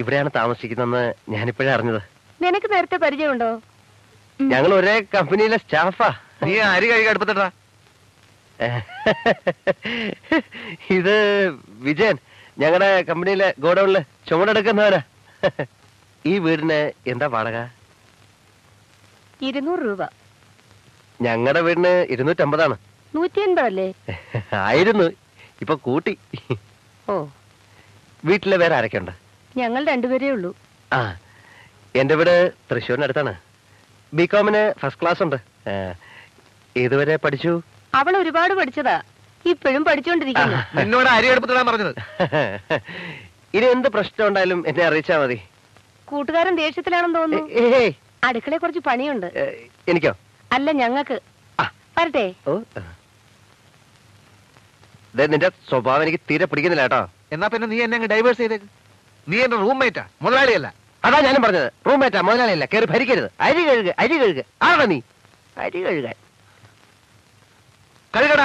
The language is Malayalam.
ഇവിടെയാണ് താമസിക്കുന്നതെന്ന് ഞാനിപ്പോഴേ അറിഞ്ഞത്. നിനക്ക് നേരത്തെ പരിചയമുണ്ടോ? ഞങ്ങൾ ഒരേ കമ്പനിയിലെ സ്റ്റാഫാ. നീ അരി കഴുകി അടുപ്പത്തിട്ടാ. ഇത് വിജയൻ, ഞങ്ങളുടെ കമ്പനിയിലെ ഗോഡൌണില് ചുമടെടുക്കുന്നവരാ. ഈ വീടിന് എന്താ വാടക? 200 രൂപ. ഞങ്ങളുടെ വീടിന് 250. 180 അല്ലേ? ആയിരുന്നു, ഇപ്പൊ കൂട്ടി. ഓ, വീട്ടില് വേറെ ആരൊക്കെ ഉണ്ട്? ഞങ്ങൾ രണ്ടുപേരേ ഉള്ളൂ. ആ, എന്റെ വീട് തൃശ്ശൂരിനടുത്താണ്. ബികോമിന് ഫസ്റ്റ് ക്ലാസ് ഉണ്ട്. ഏതുവരെ പഠിച്ചു? അവൾ ഒരുപാട് പഠിച്ചതാ, ഇപ്പോഴും പഠിച്ചുകൊണ്ടിരിക്കുന്നു. നിന്നോട് അരി അടുപ്പത്തിടാൻ പറഞ്ഞത്. ഇനി എന്ത് പ്രശ്നം ഉണ്ടായാലും എന്നെ അറിയിച്ചാ മതി. കൂട്ടുകാരൻ ദേഷ്യത്തിലാണെന്ന് തോന്നുന്നു. ഏയ്, അടുക്കളയെ കുറച്ച് പണിയുണ്ട്. എനിക്കോ? അല്ല, ഞങ്ങൾക്ക്. ആ. വരട്ടെ. ഓ, നിന്റെ സ്വഭാവം എനിക്ക് തീരെ പിടിക്കുന്നില്ല കേട്ടോ. എന്നാ പിന്നെ നീ എന്നെ ഡൈവേഴ്സ് ചെയ്തേക്ക്. നീ എന്റെ റൂംമേറ്റാ, മുതലാളിയല്ല. അതാ ഞാനും പറഞ്ഞത്, റൂംമേറ്റാ, മുതലാളിയല്ല. കയറി ഭരിക്കരുത്. അരി കഴുകുക, അരി കഴുകുക. ആരാ നീ അരി കഴുകാൻ? കഴുകടാ.